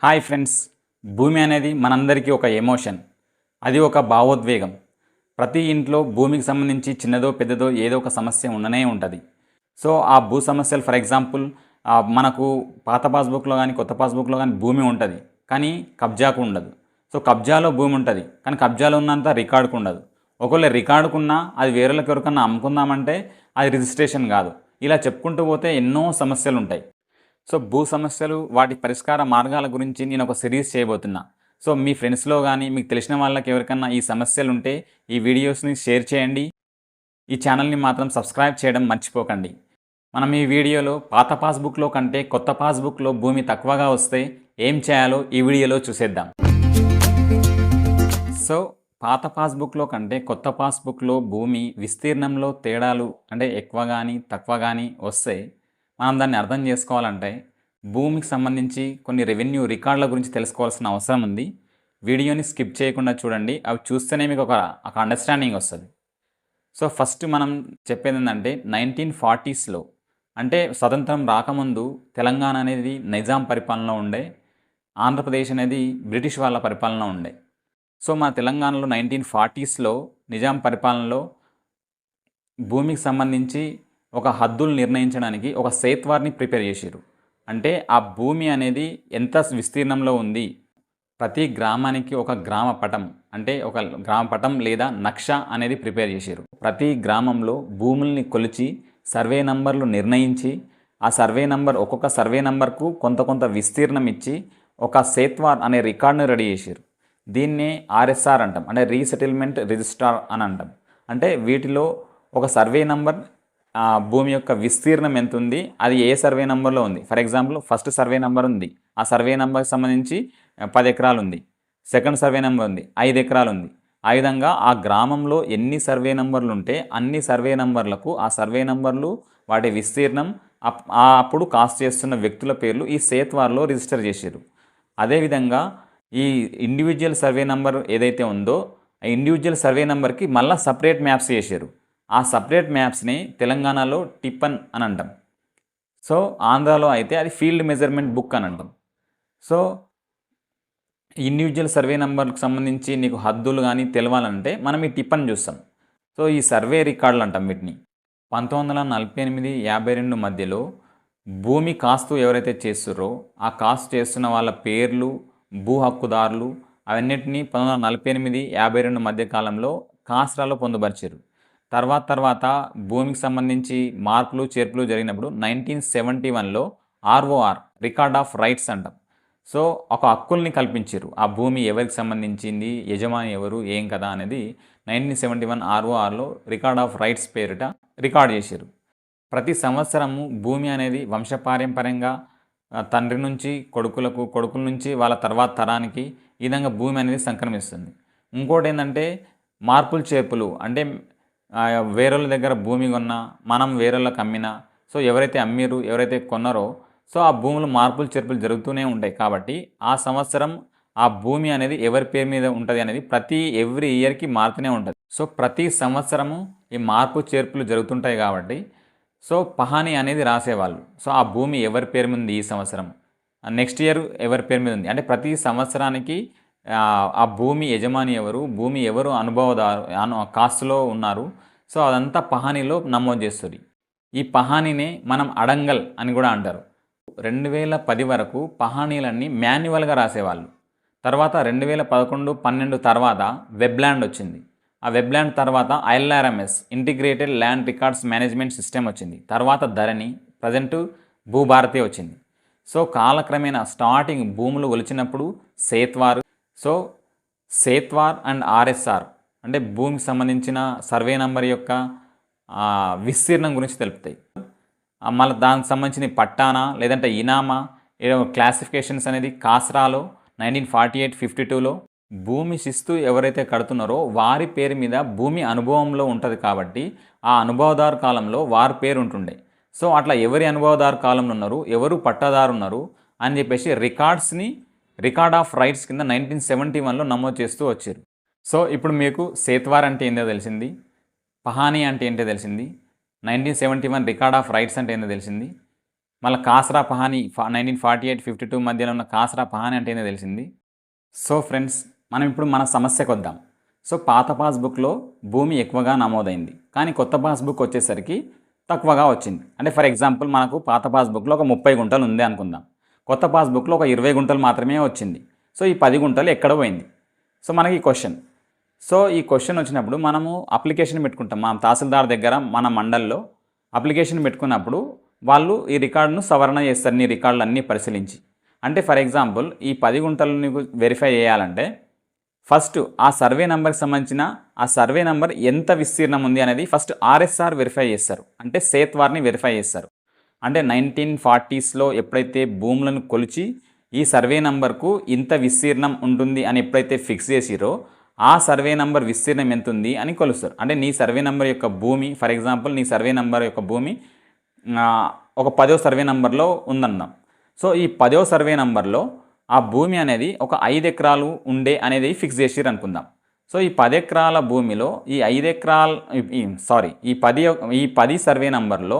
Hi friends. భూమి అనేది మనందరికీ ఒక ఎమోషన్. అది ఒక భావోద్వేగం. ప్రతి ఇంట్లో భూమికి సంబంధించి చిన్నదో పెద్దదో ఏదో ఒక సమస్య ఉండనే ఉంటుంది. సో ఆ భూ సమస్యలు ఫర్ ఎగ్జాంపుల్ మనకు పాత పాస్బుక్లో కానీ కొత్త పాస్బుక్లో కానీ భూమి ఉంటుంది, కానీ కబ్జాకు ఉండదు. సో కబ్జాలో భూమి ఉంటుంది, కానీ కబ్జాలో ఉన్నంత రికార్డుకు ఉండదు. ఒకవేళ రికార్డుకున్నా అది వేరేళ్ళకి ఎవరికన్నా అమ్ముకుందామంటే అది రిజిస్ట్రేషన్ కాదు. ఇలా చెప్పుకుంటూ పోతే ఎన్నో సమస్యలు ఉంటాయి. సో భూ సమస్యలు వాటి పరిష్కార మార్గాల గురించి నేను ఒక సిరీస్ చేయబోతున్నా. సో మీ ఫ్రెండ్స్లో కానీ మీకు తెలిసిన వాళ్ళకి ఎవరికన్నా ఈ సమస్యలు ఉంటే ఈ వీడియోస్ని షేర్ చేయండి. ఈ ఛానల్ని మాత్రం సబ్స్క్రైబ్ చేయడం మర్చిపోకండి. మనం ఈ వీడియోలో పాత పాస్బుక్లో కంటే కొత్త పాస్బుక్లో భూమి తక్కువగా వస్తే ఏం చేయాలో ఈ వీడియోలో చూసేద్దాం. సో పాత పాస్బుక్లో కంటే కొత్త పాస్బుక్లో భూమి విస్తీర్ణంలో తేడాలు అంటే ఎక్కువ కానీ తక్కువ కానీ వస్తే మనం దాన్ని అర్థం చేసుకోవాలంటే భూమికి సంబంధించి కొన్ని రెవెన్యూ రికార్డుల గురించి తెలుసుకోవాల్సిన అవసరం ఉంది. వీడియోని స్కిప్ చేయకుండా చూడండి. అవి చూస్తేనే మీకు ఒక అండర్స్టాండింగ్ వస్తుంది. సో ఫస్ట్ మనం చెప్పేది ఏంటంటే 1940స్లో అంటే స్వతంత్రం రాకముందు తెలంగాణ అనేది నిజాం పరిపాలనలో ఉండే, ఆంధ్రప్రదేశ్ అనేది బ్రిటిష్ వాళ్ళ పరిపాలన ఉండే. సో మన తెలంగాణలో 1940స్లో నిజాం పరిపాలనలో భూమికి సంబంధించి ఒక హద్దులు నిర్ణయించడానికి ఒక సేత్వార్ని ప్రిపేర్ చేశారు. అంటే ఆ భూమి అనేది ఎంత విస్తీర్ణంలో ఉంది, ప్రతి గ్రామానికి ఒక గ్రామ పటం అంటే ఒక గ్రామ పటం లేదా నక్ష అనేది ప్రిపేర్ చేశారు. ప్రతి గ్రామంలో భూముల్ని కొలిచి సర్వే నంబర్లు నిర్ణయించి ఆ సర్వే నంబర్ ఒక్కొక్క సర్వే నంబర్కు కొంత విస్తీర్ణం ఇచ్చి ఒక సేత్వార్ అనే రికార్డును రెడీ చేశారు. దీన్నే ఆర్ఎస్ఆర్ అంటాం, అంటే రీసెటిల్మెంట్ రిజిస్ట్రార్ అని అంటాం. అంటే వీటిలో ఒక సర్వే నంబర్ భూమి యొక్క విస్తీర్ణం ఎంత ఉంది, అది ఏ సర్వే నెంబర్లో ఉంది. For example first survey number ఉంది, ఆ సర్వే నెంబర్కి సంబంధించి 10 ఎకరాలు ఉంది. సెకండ్ సర్వే నెంబర్ ఉంది, 5 ఎకరాలు ఉంది. ఆ విధంగా ఆ గ్రామంలో ఎన్ని సర్వే నెంబర్లు ఉంటే అన్ని సర్వే నెంబర్లకు ఆ సర్వే నెంబర్లు వాటి విస్తీర్ణం అప్పుడు కాస్ట్ చేస్తున్న వ్యక్తుల పేర్లు ఈ సేత్వార్లో రిజిస్టర్ చేశారు. అదేవిధంగా ఈ ఇండివిజువల్ సర్వే నెంబర్ ఏదైతే ఉందో ఆ ఇండివిజువల్ సర్వే నెంబర్కి మళ్ళీ సపరేట్ మ్యాప్స్ చేశారు. ఆ సపరేట్ మ్యాప్స్ని తెలంగాణలో టిప్పన్ అని అంటాం. సో ఆంధ్రాలో అయితే అది ఫీల్డ్ మెజర్మెంట్ బుక్ అని అంటాం. సో ఇండివిజువల్ సర్వే నెంబర్కి సంబంధించి నీకు హద్దులు కానీ తెలవాలంటే మనం ఈ టిప్పన్ చూస్తాం. సో ఈ సర్వే రికార్డులు అంటాం వీటిని. 1948-52 మధ్యలో భూమి కాస్తు ఎవరైతే చేస్తుర్రో ఆ కాస్తు చేస్తున్న వాళ్ళ పేర్లు, భూ హక్కుదారులు అవన్నిటినీ 1948-52 మధ్య కాలంలో కాస్రాలో పొందుపరిచారు. తర్వాత భూమికి సంబంధించి మార్పులు చేర్పులు జరిగినప్పుడు 1971లో ఆర్ఓఆర్ రికార్డ్ ఆఫ్ రైట్స్ అంటాం. సో ఒక హక్కుల్ని కల్పించారు. ఆ భూమి ఎవరికి సంబంధించింది, యజమాని ఎవరు, ఏం కదా అనేది 1971 ఆర్ఓఆర్లో రికార్డ్ ఆఫ్ రైట్స్ పేరిట రికార్డ్ చేశారు. ప్రతి సంవత్సరము భూమి అనేది వంశపారంపర్యంగా తండ్రి నుంచి కొడుకులకు, కొడుకుల నుంచి వాళ్ళ తర్వాత తరానికి ఈ విధంగా భూమి అనేది సంక్రమిస్తుంది. ఇంకోటి ఏంటంటే మార్పులు చేర్పులు, అంటే వేరేళ్ళ దగ్గర భూమి కొన్నా మనం వేరేళ్ళకి అమ్మినా, సో ఎవరైతే అమ్మిరు ఎవరైతే కొన్నారో సో ఆ భూములు మార్పులు చేర్పులు జరుగుతూనే ఉంటాయి. కాబట్టి ఆ సంవత్సరం ఆ భూమి అనేది ఎవరి పేరు మీద ఉంటుంది అనేది ఎవ్రీ ఇయర్కి మారుతూనే ఉంటుంది. సో ప్రతి సంవత్సరము ఈ మార్పు చేర్పులు జరుగుతుంటాయి కాబట్టి సో పహాని అనేది రాసేవాళ్ళు. సో ఆ భూమి ఎవరి పేరు మీద ఉంది ఈ సంవత్సరం, నెక్స్ట్ ఇయర్ ఎవరి పేరు మీద ఉంది, అంటే ప్రతి సంవత్సరానికి ఆ భూమి యజమాని ఎవరు, భూమి ఎవరు అనుభవదారు కాస్తులో ఉన్నారు, సో అదంతా పహానీలో నమోదు చేస్తుంది. ఈ పహానీనే మనం అడంగల్ అని కూడా అంటారు. 2010 వరకు పహానీలన్నీ మాన్యువల్గా రాసేవాళ్ళు. తర్వాత 2011-12 తర్వాత వెబ్ల్యాండ్ వచ్చింది. ఆ వెబ్ల్యాండ్ తర్వాత ILRMS integrated land records management system వచ్చింది. తర్వాత ధరణి, ప్రజెంటు భూభారతి వచ్చింది. సో కాలక్రమేణా స్టార్టింగ్ భూములు ఒలిచినప్పుడు సేత్వార్, సో సేత్వార్ అండ్ ఆర్ఎస్ఆర్ అంటే భూమికి సంబంధించిన సర్వే నంబర్ యొక్క విస్తీర్ణం గురించి తెలుపుతాయి. మళ్ళీ దానికి సంబంధించిన పట్టానా లేదంటే ఇనామా క్లాసిఫికేషన్స్ అనేది కాస్రాలో 1948-52లో భూమి శిస్తు ఎవరైతే కడుతున్నారో వారి పేరు మీద భూమి అనుభవంలో ఉంటుంది. కాబట్టి ఆ అనుభవదారు కాలంలో వారి పేరు ఉంటుండే. సో అట్లా ఎవరి అనుభవదారు కాలంలో ఉన్నారు, ఎవరు పట్టాదారు ఉన్నారు అని చెప్పేసి రికార్డ్ ఆఫ్ రైట్స్ కింద 1971లో నమోదు చేస్తూ వచ్చారు. సో ఇప్పుడు మీకు సేత్వార్ అంటే ఏంటో తెలిసింది, పహానీ అంటే ఏంటో తెలిసింది, 1971 రికార్డ్ ఆఫ్ రైట్స్ అంటే ఏంటో తెలిసింది. మళ్ళీ కాసరా పహాని 1948-52 మధ్యలో ఉన్న కాసరా పహాని అంటే ఏందో తెలిసింది. సో ఫ్రెండ్స్, మనం ఇప్పుడు మన సమస్యకు వద్దాం. సో పాత పాస్బుక్లో భూమి ఎక్కువగా నమోదైంది, కానీ కొత్త పాస్బుక్ వచ్చేసరికి తక్కువగా వచ్చింది. అంటే ఫర్ ఎగ్జాంపుల్ మనకు పాత పాస్బుక్లో ఒక 30 గుంటలు ఉంది అనుకుందాం, కొత్త పాస్బుక్లో ఒక 20 గుంటలు మాత్రమే వచ్చింది. సో ఈ 10 గుంటలు ఎక్కడ పోయింది? సో మనకి ఈ క్వశ్చన్. సో ఈ క్వశ్చన్ వచ్చినప్పుడు మనము అప్లికేషన్ పెట్టుకుంటాం. మనం తహసీల్దార్ దగ్గర మన మండల్లో అప్లికేషన్ పెట్టుకున్నప్పుడు వాళ్ళు ఈ రికార్డును సవరణ చేస్తారు, నీ రికార్డులు అన్నీ పరిశీలించి. అంటే ఫర్ ఎగ్జాంపుల్ ఈ 10 గుంటలు నీకు వెరిఫై చేయాలంటే ఫస్ట్ ఆ సర్వే నెంబర్కి సంబంధించిన ఆ సర్వే నెంబర్ ఎంత విస్తీర్ణం ఉంది అనేది ఫస్ట్ ఆర్ఎస్ఆర్ వెరిఫై చేస్తారు, అంటే సేత్వార్ని వెరిఫై చేస్తారు. అంటే 1940స్లో ఎప్పుడైతే భూములను కొలిచి ఈ సర్వే నెంబర్కు ఇంత విస్తీర్ణం ఉంటుంది అని ఎప్పుడైతే ఫిక్స్ చేసిరో ఆ సర్వే నెంబర్ విస్తీర్ణం ఎంత ఉంది అని కొలుస్తారు. అంటే నీ సర్వే నెంబర్ యొక్క భూమి, ఫర్ ఎగ్జాంపుల్ నీ సర్వే నెంబర్ యొక్క భూమి ఒక 10వ సర్వే నెంబర్లో ఉందన్నాం. సో ఈ 10వ సర్వే నెంబర్లో ఆ భూమి అనేది ఒక 5 ఎకరాలు ఉండే అనేది ఫిక్స్ చేసిరు అనుకుందాం. సో ఈ 10 ఎకరాల భూమిలో ఈ 5 ఎకరాలు ఈ 10 సర్వే నెంబర్లో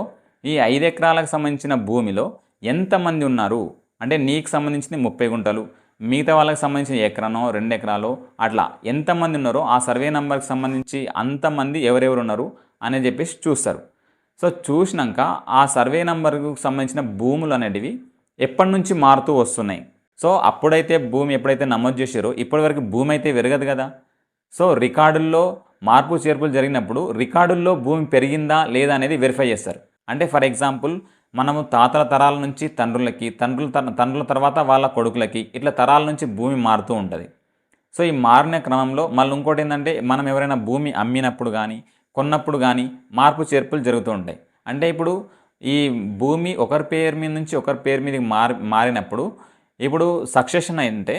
ఈ 5 ఎకరాలకు సంబంధించిన భూమిలో ఎంతమంది ఉన్నారు అంటే నీకు సంబంధించింది 30 గుంటలు, మిగతా వాళ్ళకి సంబంధించిన ఎకరానో 2 ఎకరాలో అట్లా ఎంతమంది ఉన్నారో ఆ సర్వే నెంబర్కి సంబంధించి అంతమంది ఎవరెవరు ఉన్నారు అని చెప్పేసి చూస్తారు. సో చూసినాక ఆ సర్వే నెంబర్కు సంబంధించిన భూములు అనేటివి ఎప్పటి నుంచి మారుతూ వస్తున్నాయి. సో అప్పుడైతే భూమి ఎప్పుడైతే నమోదు చేసారో ఇప్పటివరకు భూమి అయితే పెరగదు కదా. సో రికార్డుల్లో మార్పు చేర్పులు జరిగినప్పుడు రికార్డుల్లో భూమి పెరిగిందా లేదా అనేది వెరిఫై చేస్తారు. అంటే ఫర్ ఎగ్జాంపుల్ మనము తాతల తరాల నుంచి తండ్రులకి, తండ్రుల తర్వాత వాళ్ళ కొడుకులకి, ఇట్లా తరాల నుంచి భూమి మారుతూ ఉంటుంది. సో ఈ మారిన క్రమంలో మళ్ళీ ఇంకోటి ఏంటంటే మనం ఎవరైనా భూమి అమ్మినప్పుడు కానీ కొన్నప్పుడు కానీ మార్పు చేర్పులు జరుగుతూ ఉంటాయి. అంటే ఇప్పుడు ఈ భూమి ఒకరి పేరు మీద నుంచి ఒకరి పేరు మీదకి మారినప్పుడు ఇప్పుడు సక్సెషన్ అంటే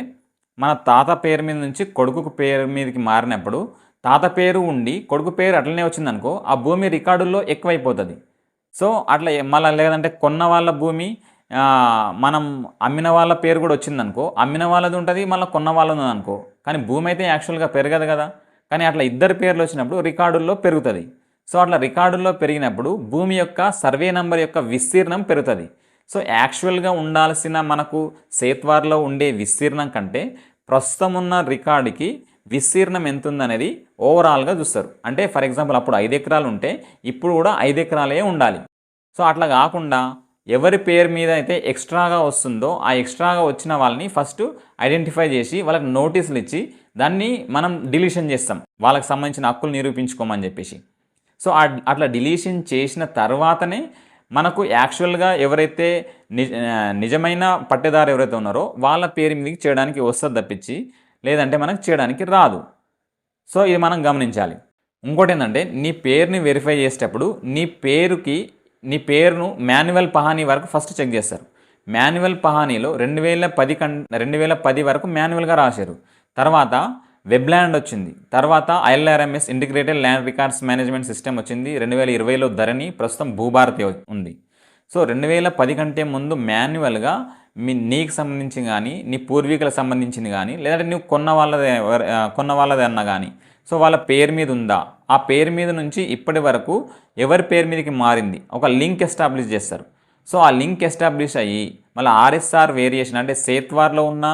మన తాత పేరు మీద నుంచి కొడుకు పేరు మీదకి మారినప్పుడు తాత పేరు ఉండి కొడుకు పేరు అట్లనే వచ్చిందనుకో ఆ భూమి రికార్డుల్లో ఎక్కువైపోతుంది. సో అట్లా మళ్ళీ లేదంటే కొన్న వాళ్ళ భూమి మనం అమ్మిన వాళ్ళ పేరు కూడా వచ్చిందనుకో అమ్మిన వాళ్ళది ఉంటుంది, మళ్ళీ కొన్న వాళ్ళది అనుకో, కానీ భూమి అయితే యాక్చువల్గా పెరగదు కదా. కానీ అట్లా ఇద్దరు పేర్లు వచ్చినప్పుడు రికార్డుల్లో పెరుగుతుంది. సో అట్లా రికార్డుల్లో పెరిగినప్పుడు భూమి యొక్క సర్వే నెంబర్ యొక్క విస్తీర్ణం పెరుగుతుంది. సో యాక్చువల్గా ఉండాల్సిన మనకు సేత్వార్లో ఉండే విస్తీర్ణం కంటే ప్రస్తుతం ఉన్న రికార్డుకి విస్తీర్ణం ఎంత ఉందనేది ఓవరాల్గా చూస్తారు. అంటే ఫర్ ఎగ్జాంపుల్ అప్పుడు 5 ఎకరాలు ఉంటే ఇప్పుడు కూడా 5 ఎకరాలే ఉండాలి. సో అట్లా కాకుండా ఎవరి పేరు మీద అయితే ఎక్స్ట్రాగా వస్తుందో ఆ ఎక్స్ట్రాగా వచ్చిన వాళ్ళని ఫస్ట్ ఐడెంటిఫై చేసి వాళ్ళకి నోటీసులు ఇచ్చి దాన్ని మనం డిలీషన్ చేస్తాం, వాళ్ళకి సంబంధించిన హక్కులు నిరూపించుకోమని చెప్పేసి. సో అట్లా డిలీషన్ చేసిన తర్వాతనే మనకు యాక్చువల్గా ఎవరైతే నిజమైన పట్టేదారు ఎవరైతే ఉన్నారో వాళ్ళ పేరు మీదకి చేయడానికి వస్తుంది తప్పించి లేదంటే మనకు చేయడానికి రాదు. సో ఇది మనం గమనించాలి. ఇంకోటి ఏంటంటే నీ పేరుని వెరిఫై చేసేటప్పుడు నీ పేరును మాన్యువల్ పహానీ వరకు ఫస్ట్ చెక్ చేస్తారు. మాన్యువల్ పహానీలో 2010 వరకు మాన్యువల్గా రాశారు. తర్వాత వెబ్ల్యాండ్ వచ్చింది, తర్వాత ILRMS integrated land records management system వచ్చింది. 2020లో ధరణి, ప్రస్తుతం భూభారతి ఉంది. సో 2010 కంటే ముందు మాన్యువల్గా నీకు సంబంధించి కానీ నీ పూర్వీకులకు సంబంధించింది కానీ లేదంటే నువ్వు కొన్న వాళ్ళది అన్నా కానీ సో వాళ్ళ పేరు మీద ఉందా, ఆ పేరు మీద నుంచి ఇప్పటి వరకు ఎవరి పేరు మీదకి మారింది ఒక లింక్ ఎస్టాబ్లిష్ చేస్తారు. సో ఆ లింక్ ఎస్టాబ్లిష్ అయ్యి మళ్ళీ RSR వేరియేషన్ అంటే సేత్వార్లో ఉన్న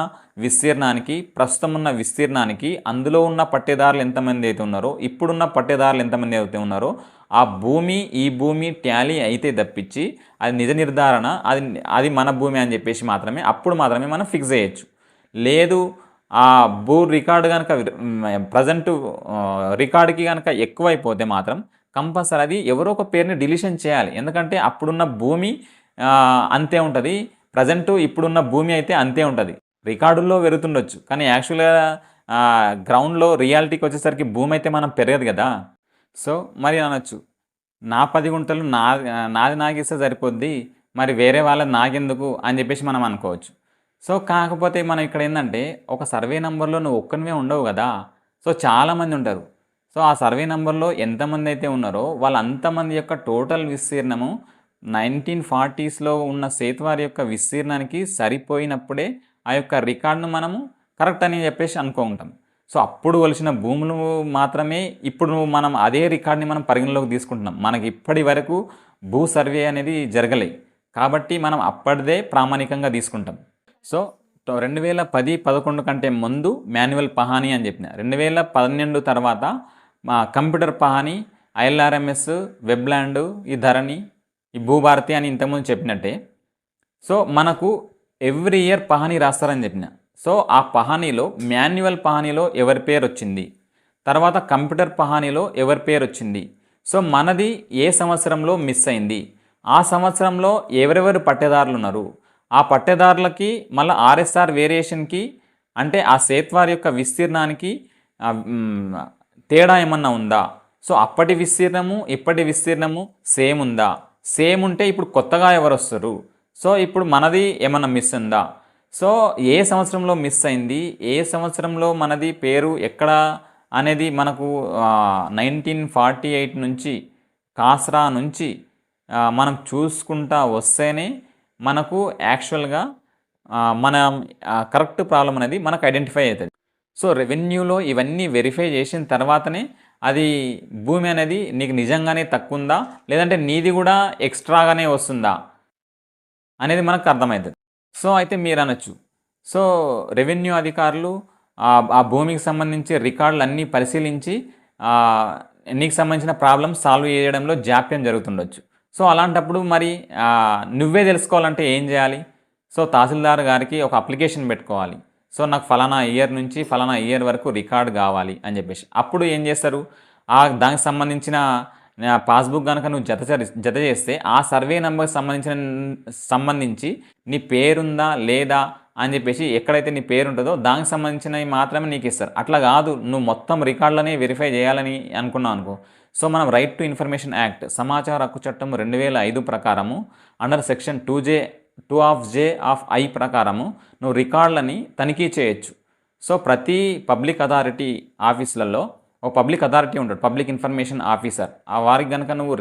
విస్తీర్ణానికి ప్రస్తుతం ఉన్న విస్తీర్ణానికి అందులో ఉన్న పట్టేదారులు ఎంతమంది అయితే ఉన్నారో ఇప్పుడున్న పట్టేదారులు ఎంతమంది అయితే ఉన్నారో ఆ ఈ భూమి టాలీ అయితే తప్పించి అది నిజ నిర్ధారణ అది మన భూమి అని చెప్పేసి అప్పుడు మాత్రమే మనం ఫిక్స్ చేయొచ్చు. లేదు ఆ భూ రికార్డు కనుక ప్రజెంట్ రికార్డుకి కనుక ఎక్కువైపోతే మాత్రం కంపల్సరీ అది ఎవరో ఒక పేరుని డిలీషన్ చేయాలి. ఎందుకంటే అప్పుడున్న భూమి అంతే ఉంటుంది, ప్రజెంట్ ఇప్పుడున్న భూమి అయితే అంతే ఉంటుంది. రికార్డుల్లో పెరుగుతుండొచ్చు కానీ యాక్చువల్గా గ్రౌండ్లో రియాలిటీకి వచ్చేసరికి భూమి అయితే మనం పెరగదు కదా. సో మరి అనొచ్చు నా 10 గుంటలు నాది నాగిస్తే సరిపోద్ది, మరి వేరే వాళ్ళది నాకెందుకు అని చెప్పేసి మనం అనుకోవచ్చు. సో కాకపోతే మనం ఇక్కడ ఏంటంటే ఒక సర్వే నెంబర్లో నువ్వు ఒక్కనివే ఉండవు కదా. సో చాలామంది ఉంటారు. సో ఆ సర్వే నెంబర్లో ఎంతమంది అయితే ఉన్నారో వాళ్ళంతమంది యొక్క టోటల్ విస్తీర్ణము 1940స్లో ఉన్న సేత్వారి యొక్క విస్తీర్ణానికి సరిపోయినప్పుడే ఆ యొక్క రికార్డును మనము కరెక్ట్ అని చెప్పేసి అనుకుంటాం. సో అప్పుడు కొలిసిన భూములు మాత్రమే ఇప్పుడు మనం అదే రికార్డ్ని మనం పరిగణలోకి తీసుకుంటున్నాం. మనకి ఇప్పటి వరకు భూ సర్వే అనేది జరగలేదు. కాబట్టి మనం అప్పటిదే ప్రామాణికంగా తీసుకుంటాం. సో 2010-11 కంటే ముందు మాన్యువల్ పహానీ అని చెప్పిన. 2012 తర్వాత మా కంప్యూటర్ పహానీ, ILRMS, వెబ్లాండ్, ఈ ధరణి, ఈ భూభారతి అని ఇంతకుముందు చెప్పినట్టే. సో మనకు ఎవ్రీ ఇయర్ పహానీ రాస్తారని చెప్పిన. సో ఆ పహానీలో మాన్యువల్ పహానీలో ఎవరి పేరు వచ్చింది, తర్వాత కంప్యూటర్ పహానీలో ఎవరి పేరు వచ్చింది, సో మనది ఏ సంవత్సరంలో మిస్ అయింది, ఆ సంవత్సరంలో ఎవరెవరు పట్టేదారులు ఉన్నారు, ఆ పట్టేదారులకి మళ్ళీ RSR వేరియేషన్కి అంటే ఆ సేత్వార్ యొక్క విస్తీర్ణానికి తేడా ఏమన్నా ఉందా, సో అప్పటి విస్తీర్ణము ఇప్పటి విస్తీర్ణము సేమ్ ఉందా, సేమ్ ఉంటే ఇప్పుడు కొత్తగా ఎవరు వస్తారు, సో ఇప్పుడు మనది ఏమన్నా మిస్ ఉందా, సో ఏ సంవత్సరంలో మిస్ అయింది, ఏ సంవత్సరంలో మనది పేరు ఎక్కడ అనేది మనకు 1948 నుంచి కాస్రా నుంచి మనం చూసుకుంటా వస్తేనే మనకు యాక్చువల్గా మన కరెక్ట్ ప్రాబ్లం అనేది మనకు ఐడెంటిఫై అవుతుంది. సో రెవెన్యూలో ఇవన్నీ వెరిఫై చేసిన తర్వాతనే అది భూమి అనేది నీకు నిజంగానే తక్కువ ఉందా లేదంటే నీది కూడా ఎక్స్ట్రాగానే వస్తుందా అనేది మనకు అర్థమవుతుంది. సో అయితే మీరు అనొచ్చు, సో రెవెన్యూ అధికారులు ఆ భూమికి సంబంధించి రికార్డులు అన్నీ పరిశీలించి నీకు సంబంధించిన ప్రాబ్లం సాల్వ్ చేయడంలో జాప్యం జరుగుతుండొచ్చు. సో అలాంటప్పుడు మరి నువ్వే తెలుసుకోవాలంటే ఏం చేయాలి, సో తహసీల్దార్ గారికి ఒక అప్లికేషన్ పెట్టుకోవాలి. సో నాకు ఫలానా ఇయర్ నుంచి ఫలానా ఇయర్ వరకు రికార్డు కావాలి అని చెప్పేసి. అప్పుడు ఏం చేస్తారు, దానికి సంబంధించిన పాస్బుక్ కనుక నువ్వు జత చేస్తే ఆ సర్వే నెంబర్కి సంబంధించి నీ పేరుందా లేదా అని చెప్పేసి ఎక్కడైతే నీ పేరు ఉంటుందో దానికి సంబంధించినవి మాత్రమే నీకు ఇస్తారు. అట్లా కాదు, నువ్వు మొత్తం రికార్డులనే వెరిఫై చేయాలని అనుకున్నావు అనుకో, సో మనం రైట్ టు ఇన్ఫర్మేషన్ యాక్ట్ సమాచార హక్కు చట్టం 2005 ప్రకారము అండర్ సెక్షన్ 2J ప్రకారము నువ్వు రికార్డులని తనిఖీ చేయొచ్చు. సో ప్రతి పబ్లిక్ అథారిటీ ఆఫీసులలో ఒక పబ్లిక్ అథారిటీ ఉంటాడు, పబ్లిక్ ఇన్ఫర్మేషన్ ఆఫీసర్. ఆ వారికి కనుక నువ్వు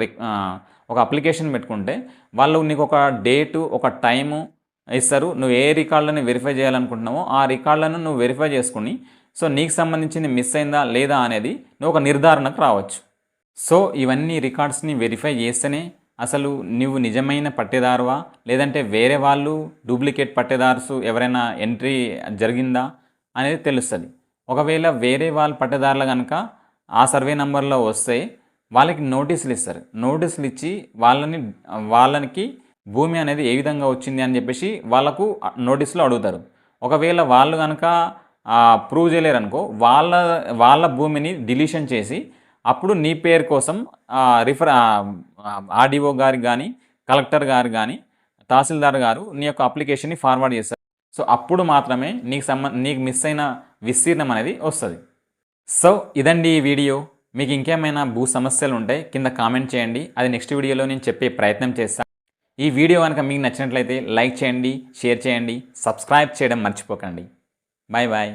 ఒక అప్లికేషన్ పెట్టుకుంటే వాళ్ళు నీకు ఒక డేటు ఒక టైము ఇస్తారు. నువ్వు ఏ రికార్డులని వెరిఫై చేయాలనుకుంటున్నావో ఆ రికార్డులను నువ్వు వెరిఫై చేసుకుని సో నీకు సంబంధించింది మిస్ అయిందా లేదా అనేది నువ్వు ఒక నిర్ధారణకు రావచ్చు. సో ఇవన్నీ రికార్డ్స్ని వెరిఫై చేస్తేనే అసలు నువ్వు నిజమైన పట్టేదారువా లేదంటే వేరే వాళ్ళు డూప్లికేట్ పట్టేదారుసు ఎవరైనా ఎంట్రీ జరిగిందా అనేది తెలుస్తుంది. ఒకవేళ వేరే వాళ్ళు పట్టేదారులు కనుక ఆ సర్వే నెంబర్లో వస్తే వాళ్ళకి నోటీసులు ఇస్తారు. నోటీసులు ఇచ్చి వాళ్ళకి భూమి అనేది ఏ విధంగా వచ్చింది అని చెప్పేసి వాళ్ళకు నోటీసులు అడుగుతారు. ఒకవేళ వాళ్ళు కనుక ప్రూవ్ చేయలేరు అనుకో, వాళ్ళ భూమిని డిలీషన్ చేసి అప్పుడు నీ పేరు కోసం RDO గారికి కానీ కలెక్టర్ గారు కానీ తహసీల్దార్ గారు నీ యొక్క అప్లికేషన్ని ఫార్వర్డ్ చేస్తారు. సో అప్పుడు మాత్రమే నీకు మిస్ అయిన విస్తీర్ణం అనేది వస్తుంది. సో ఇదండి ఈ వీడియో. మీకు ఇంకేమైనా భూ సమస్యలు ఉంటే కింద కామెంట్ చేయండి, అది నెక్స్ట్ వీడియోలో నేను చెప్పే ప్రయత్నం చేస్తాను. ఈ వీడియో కనుక మీకు నచ్చినట్లయితే లైక్ చేయండి, షేర్ చేయండి, సబ్స్క్రైబ్ చేయడం మర్చిపోకండి. Bye bye.